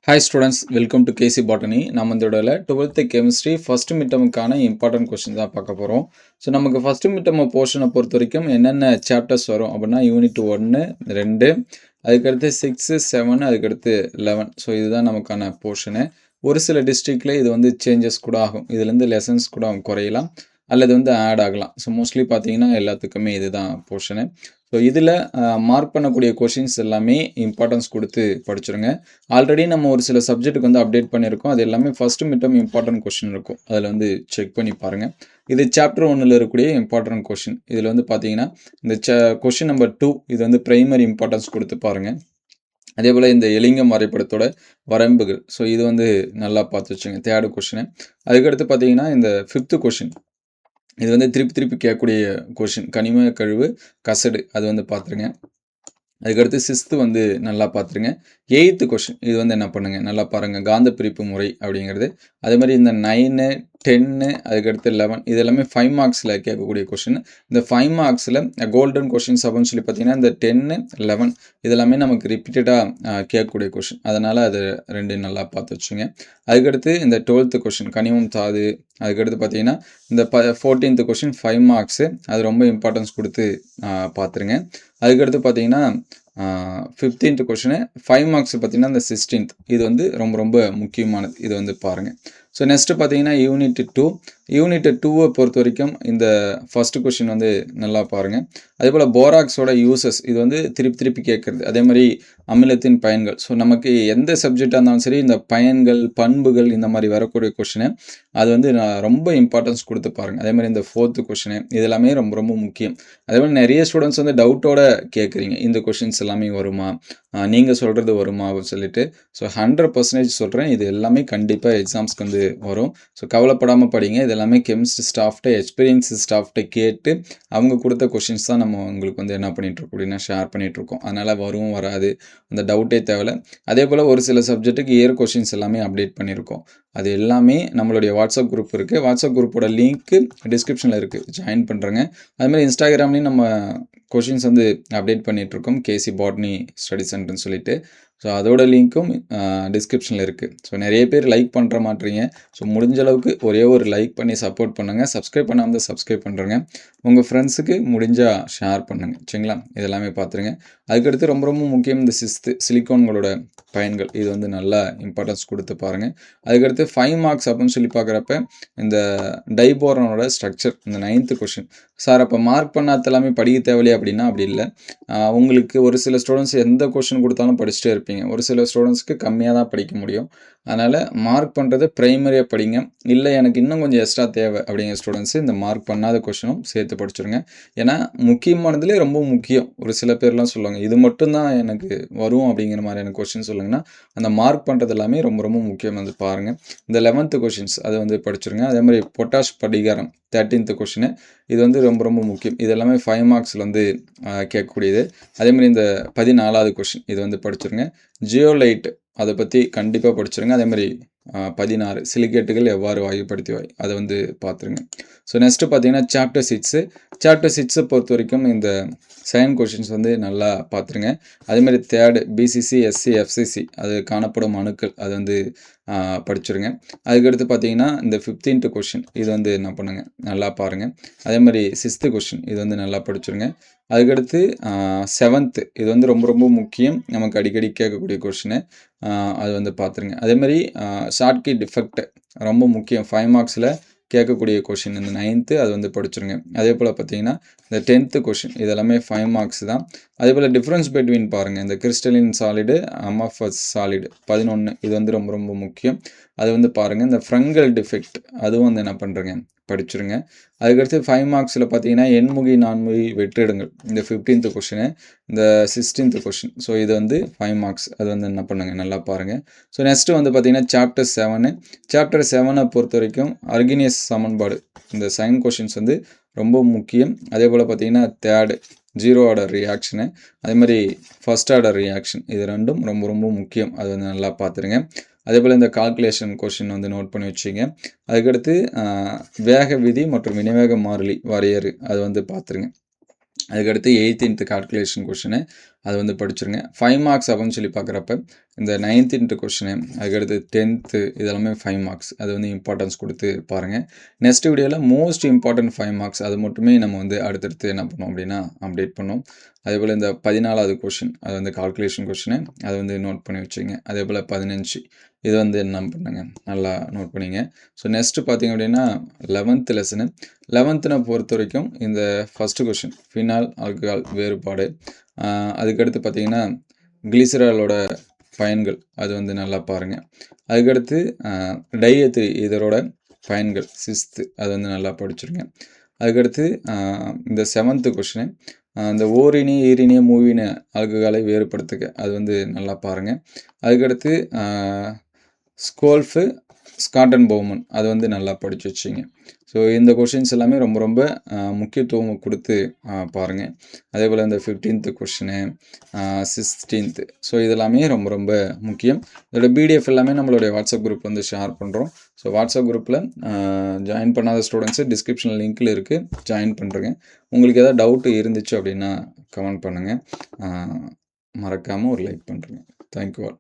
Hi students, welcome to KC botany. நம்ம இந்த தடவை 12th கெமிஸ்ட்ரி ஃபஸ்ட்டு மிட்டமுக்கான இம்பார்ட்டன்ட் கொஸ்டின் தான் பார்க்க போகிறோம். ஸோ நமக்கு ஃபஸ்ட்டு மிட்டம் போர்ஷனை பொறுத்த வரைக்கும் என்னென்ன சாப்டர்ஸ் வரும் அப்படின்னா யூனிட் 1, 2, அதுக்கடுத்து 6, 7, அதுக்கடுத்து 11. ஸோ இதுதான் நமக்கான போர்ஷனு. ஒரு சில டிஸ்ட்ரிக்டில் இது வந்து சேஞ்சஸ் கூட ஆகும். இதுலேருந்து லெசன்ஸ் கூட குறையலாம் அல்லது வந்து ஆட் ஆகலாம். ஸோ மோஸ்ட்லி பார்த்தீங்கன்னா எல்லாத்துக்குமே இதுதான் போர்ஷனு. ஸோ இதில் மார்க் பண்ணக்கூடிய கொஷின்ஸ் எல்லாமே இம்பார்ட்டன்ஸ் கொடுத்து படிச்சிருங்க. ஆல்ரெடி நம்ம ஒரு சில சப்ஜெக்ட்டுக்கு வந்து அப்டேட் பண்ணியிருக்கோம். அது எல்லாமே ஃபஸ்ட்டு மிட்டம் இம்பார்ட்டன்ட் கொஷின் இருக்கும். அதில் வந்து செக் பண்ணி பாருங்கள். இது சாப்டர் 1ல் இருக்கக்கூடிய இம்பார்ட்டன்ட் கொஷின். இதில் வந்து பார்த்தீங்கன்னா இந்த கொஷின் நம்பர் 2 இது வந்து பிரைமரி இம்பார்ட்டன்ஸ் கொடுத்து பாருங்கள். அதே போல் இந்த எலிங்கம் வரைபடத்தோட வரம்புகள். ஸோ இது வந்து நல்லா பார்த்து வச்சுங்க. Third question. அதுக்கடுத்து பார்த்தீங்கன்னா இந்த 5th கொஷின். இது வந்து திருப்பி கேட்கக்கூடிய கொஷின். கனிம கழிவு கசடு அது வந்து பார்த்துருங்க. அதுக்கடுத்து 6th வந்து நல்லா பார்த்துருங்க. 8th கொஷின் இது வந்து என்ன பண்ணுங்கள் நல்லா பாருங்கள். காந்த பிரிப்பு முறை அப்படிங்கிறது. அதே மாதிரி இந்த 9, 10, அதுக்கடுத்து 11 இது எல்லாமே 5 மார்க்ஸில் கேட்கக்கூடிய கொஷின். இந்த 5 மார்க்ஸில் கோல்டன் கொஷின்ஸ் அப்படின்னு சொல்லி பார்த்தீங்கன்னா இந்த 10, 11 இதெல்லாமே நமக்கு ரிப்பீட்டடாக கேட்கக்கூடிய கொஷின். அதனால் அது ரெண்டையும் நல்லா பார்த்து வச்சுங்க. அதுக்கடுத்து இந்த 12th கொஷின் கனிமம் தாது. அதுக்கடுத்து பார்த்தீங்கன்னா இந்த 14th கொஷின் 5 மார்க்ஸு. அது ரொம்ப இம்பார்ட்டன்ஸ் கொடுத்து பார்த்துருங்க. அதுக்கடுத்து பார்த்தீங்கன்னா 15th கொஷினு 5 மார்க்ஸ் பார்த்தீங்கன்னா இந்த 16th இது வந்து ரொம்ப முக்கியமானது. இது வந்து பாருங்கள். ஸோ நெக்ஸ்ட்டு பார்த்தீங்கன்னா யூனிட் 2 பொறுத்த வரைக்கும் இந்த ஃபஸ்ட்டு கொஷின் வந்து நல்லா பாருங்கள். அதே போல் போராக்ஸோட யூசஸ் இது வந்து திருப்பி கேட்குறது. அதே மாதிரி அமிலத்தின் பயன்கள். ஸோ நமக்கு எந்த சப்ஜெக்டாக இருந்தாலும் சரி இந்த பயன்கள் பண்புகள் இந்த மாதிரி வரக்கூடிய கொஷினை அது வந்து நான் ரொம்ப இம்பார்ட்டன்ஸ் கொடுத்து பாருங்கள். அதே மாதிரி இந்த 4th கொஷினு இது எல்லாமே ரொம்ப முக்கியம். அதே மாதிரி நிறைய ஸ்டூடெண்ட்ஸ் வந்து டவுட்டோட கேட்குறீங்க. இந்த கொஷின்ஸ் எல்லாமே வருமா, நீங்கள் சொல்கிறது வருமா அப்படின்னு சொல்லிட்டு. ஸோ 100% சொல்கிறேன், இது எல்லாமே கண்டிப்பாக எக்ஸாம்ஸ்க்கு வந்து வரும். ஸோ கவலைப்படாமல் படிங்க. இது எல்லாமே கெமிஸ்ட்ரி ஸ்டாஃப்ட்ட எக்ஸ்பீரியன்ஸ் ஸ்டாஃப்ட்ட கேட்டு அவங்க கொடுத்த கொஷின்ஸ் தான் நம்ம உங்களுக்கு வந்து என்ன பண்ணிகிட்ருக்கோம் அப்படின்னா ஷேர் பண்ணிகிட்ருக்கோம். அதனால் வரும் வராது அந்த டவுட்டே தேவையில்லை. அதே போல் ஒரு சில சப்ஜெக்ட்டுக்கு இயர் கொஷின்ஸ் எல்லாமே அப்டேட் பண்ணியிருக்கோம். அது எல்லாமே நம்மளுடைய வாட்ஸ்அப் குரூப் இருக்குது. வாட்ஸ்அப் குரூப்போட லிங்க்கு டிஸ்கிரிப்ஷனில் இருக்குது, ஜாயின் பண்ணுறேங்க. அதுமாதிரி இன்ஸ்டாகிராம்லேயும் நம்ம கொஷின்ஸ் வந்து அப்டேட் பண்ணிகிட்ருக்கோம். கேசி பாட்னி ஸ்டடி சென்டர்னு சொல்லிட்டு. ஸோ அதோட லிங்க்கும் டிஸ்கிரிப்ஷனில் இருக்குது. ஸோ நிறைய பேர் லைக் பண்ணுற மாட்டீங்க. ஸோ முடிஞ்ச அளவுக்கு ஒரே ஒரு லைக் பண்ணி சப்போர்ட் பண்ணுங்கள். சப்ஸ்கிரைப் பண்ணாமல் சப்ஸ்கிரைப் பண்ணுறேங்க. உங்கள் ஃப்ரெண்ட்ஸுக்கு முடிஞ்சால் ஷேர் பண்ணுங்கள். சரிங்களா? இதெல்லாமே பார்த்துருங்க. அதுக்கடுத்து ரொம்ப முக்கியம் இந்த 6th சிலிக்கான்களோட பயன்கள். இது வந்து நல்லா இம்பார்ட்டன்ஸ் கொடுத்து பாருங்கள். அதுக்கடுத்து 5 மார்க்ஸ் அப்படின்னு சொல்லி பார்க்குறப்ப இந்த டைபோரனோட ஸ்ட்ரக்சர் இந்த 9th கொஷின். சார் அப்போ மார்க் பண்ணாத எல்லாமே படிக்க தேவையில்லையே அப்படின்னா அப்படி இல்லை. உங்களுக்கு ஒரு சில ஸ்டூடெண்ட்ஸ் எந்த கொஷின் கொடுத்தாலும் படிச்சுட்டே இருப்பீங்க. ஒரு சில ஸ்டூடெண்ட்ஸ்க்கு கம்மியாக தான் படிக்க முடியும். அதனால் மார்க் பண்ணுறது ப்ரைமரியாக படிங்க. இல்லை எனக்கு இன்னும் கொஞ்சம் எக்ஸ்ட்ரா தேவை அப்படிங்கிற ஸ்டூடெண்ட்ஸு இந்த மார்க் பண்ணாத கொஷினும் சேர்த்து படிச்சுருங்க. ஏன்னா முக்கியமானதுலேயே ரொம்ப முக்கியம். ஒரு சில பேர்லாம் சொல்லுவாங்க இது மட்டும்தான் எனக்கு வரும் அப்படிங்கிற மாதிரியான கொஷின் சொல்லுங்கன்னா அந்த மார்க் பண்ணுறது எல்லாமே ரொம்ப முக்கியம். வந்து பாருங்கள். இந்த 11th கொஷின்ஸ் அதை வந்து படிச்சுருங்க. அதே மாதிரி பொட்டாஷ் படிகாரம் 13th கொஷினு இது வந்து ரொம்ப முக்கியம். இது எல்லாமே 5 மார்க்ஸில் வந்து கேட்கக்கூடியது. அதேமாதிரி இந்த 14வது கொஷின் இது வந்து படிச்சுருங்க. ஜியோலைட் அதை பற்றி கண்டிப்பாக படிச்சுருங்க. அதேமாதிரி 16 சிலிக்கேட்டுகள் எவ்வாறு வாயுப்படுத்தி அதை வந்து பார்த்துருங்க. ஸோ நெக்ஸ்ட்டு பார்த்தீங்கன்னா சாப்டர் 6 பொறுத்த வரைக்கும் இந்த சயின்ஸ் கொஷின்ஸ் வந்து நல்லா பார்த்துருங்க. அதேமாதிரி தேர்டு பிசிசி எஸ்சி எஃப்சிசி அது காணப்படும் அணுக்கள் அது வந்து படிச்சுருங்க. அதுக்கடுத்து பார்த்தீங்கன்னா இந்த 15th கொஷின் இது வந்து என்ன பண்ணுங்கள் நல்லா பாருங்கள். அதே மாதிரி 6th கொஷின் இது வந்து நல்லா படிச்சுருங்க. அதுக்கடுத்து 7th இது வந்து ரொம்ப முக்கியம். நமக்கு அடிக்கடி கேட்கக்கூடிய கொஷினு அது வந்து பார்த்துருங்க. அதேமாதிரி ஷார்ட் கீ டிஃபெக்ட் ரொம்ப முக்கியம். 5 மார்க்ஸில் கேட்கக்கூடிய கொஷின் இந்த 9th அது வந்து படிச்சுருங்க. அதே போல் பார்த்தீங்கன்னா இந்த 10th கொஷின் இதெல்லாமே 5 மார்க்ஸ் தான். அதே போல் டிஃப்ரென்ஸ் பிட்வீன் பாருங்கள். இந்த கிறிஸ்டலின் சாலிடு அமாஃபஸ் சாலிடு 11 இது வந்து ரொம்ப முக்கியம். அது வந்து பாருங்கள். இந்த ஃப்ரங்கல் டிஃபெக்ட் அதுவும் வந்து என்ன பண்ணுறேங்க படிச்சுருங்க. அதுக்கடுத்து 5 மார்க்ஸில் பார்த்தீங்கன்னா எண்முகி நான்முகி வெற்றிடங்கள் இந்த 15th கொஷினு இந்த 16th கொஷின். ஸோ இது வந்து 5 மார்க்ஸ் அது வந்து என்ன பண்ணுங்கள் நல்லா பாருங்கள். ஸோ நெக்ஸ்ட்டு வந்து பார்த்தீங்கன்னா சாப்டர் 7 பொறுத்த வரைக்கும் அர்கினியஸ் சமன்பாடு இந்த சைன் கொஷின்ஸ் வந்து ரொம்ப முக்கியம். அதே போல் பார்த்தீங்கன்னா தேர்டு 0 ஆர்டர் ரியாக்ஷனு அதே மாதிரி ஃபஸ்ட் ஆர்டர் ரியாக்ஷன் இது ரெண்டும் ரொம்ப முக்கியம். அது வந்து நல்லா பார்த்துருங்க. அதே போல் இந்த கால்குலேஷன் கொஷின் வந்து நோட் பண்ணி வச்சுங்க. அதுக்கடுத்து வேக விதி மற்றும் வினைவேக மாறிலி வரையறு அது வந்து பார்த்துருங்க. அதுக்கடுத்து 18th கால்குலேஷன் கொஷினு அது வந்து படிச்சுருங்க. 5 மார்க்ஸ் அப்படின்னு சொல்லி பார்க்குறப்ப, இந்த 9th கொஸ்டினு, அதுக்கடுத்து 10th இதெல்லாமே 5 மார்க்ஸ். அது வந்து இம்பார்ட்டன்ஸ் குடுத்து பாருங்க. நெக்ஸ்ட் வீடியோல மோஸ்ட் இம்பார்ட்டன்ட் 5 மார்க்ஸ் அது மட்டுமே நம்ம வந்து அடுத்தடுத்து என்ன பண்ணுவோம் அப்படின்னா, அப்டேட் பண்ணுவோம். அதேபோல் இந்த 14வது கொஸ்டின், அது வந்து கால்குலேஷன் கொஸ்டினு, அது வந்து நோட் பண்ணி வச்சுக்கங்க. அதேபோல் 15 இது வந்து என்ன பண்ணுங்க, நல்லா நோட் பண்ணிங்க. ஸோ நெக்ஸ்ட்டு பார்த்தீங்க அப்படின்னா 11th லெசனு. 11th பொறுத்தவரைக்கும் இந்த ஃபர்ஸ்ட் கொஸ்டின் ஃபினால், ஆல்கஹால் வேறுபாடு. அதுக்கடுத்து பார்த்தீங்கன்னா கிளிசராலோட பயன்கள் அது வந்து நல்லா பாருங்க. அதுக்கடுத்து டைஎத்திரி இதரோட பயன்கள் 6th அது வந்து நல்லா படிச்சிருங்க. அதுக்கடுத்து இந்த 7th கொஸ்டினு இந்த ஓரினிய, ஈரினிய, மூவின ஆல்கஹாலை வேறுபடுத்துக அது வந்து நல்லா பாருங்க. அதுக்கடுத்து ஸ்கோல்ஃபு, ஸ்காட்டன் பௌமன் அது வந்து நல்லா படிச்சு வச்சுங்க. ஸோ இந்த கொஷின்ஸ் எல்லாமே ரொம்ப ரொம்ப முக்கியத்துவம் கொடுத்து பாருங்க. அதேபோல் இந்த 15th கொஷினு, 16th ஸோ இதெல்லாமே ரொம்ப ரொம்ப முக்கியம். இதோட பிடிஎஃப் எல்லாமே நம்மளுடைய வாட்ஸ்அப் குரூப் வந்து ஷேர் பண்ணுறோம். ஸோ வாட்ஸ்அப் குரூப்பில் ஜாயின் பண்ணாத ஸ்டூடெண்ட்ஸு டிஸ்கிரிப்ஷனில் லிங்க்கில் இருக்குது, ஜாயின் பண்ணுறேங்க. உங்களுக்கு எதாவது டவுட்டு இருந்துச்சு அப்படின்னா கமெண்ட் பண்ணுங்கள். மறக்காமல் ஒரு லைக் பண்ணுறேங்க. Thank you all.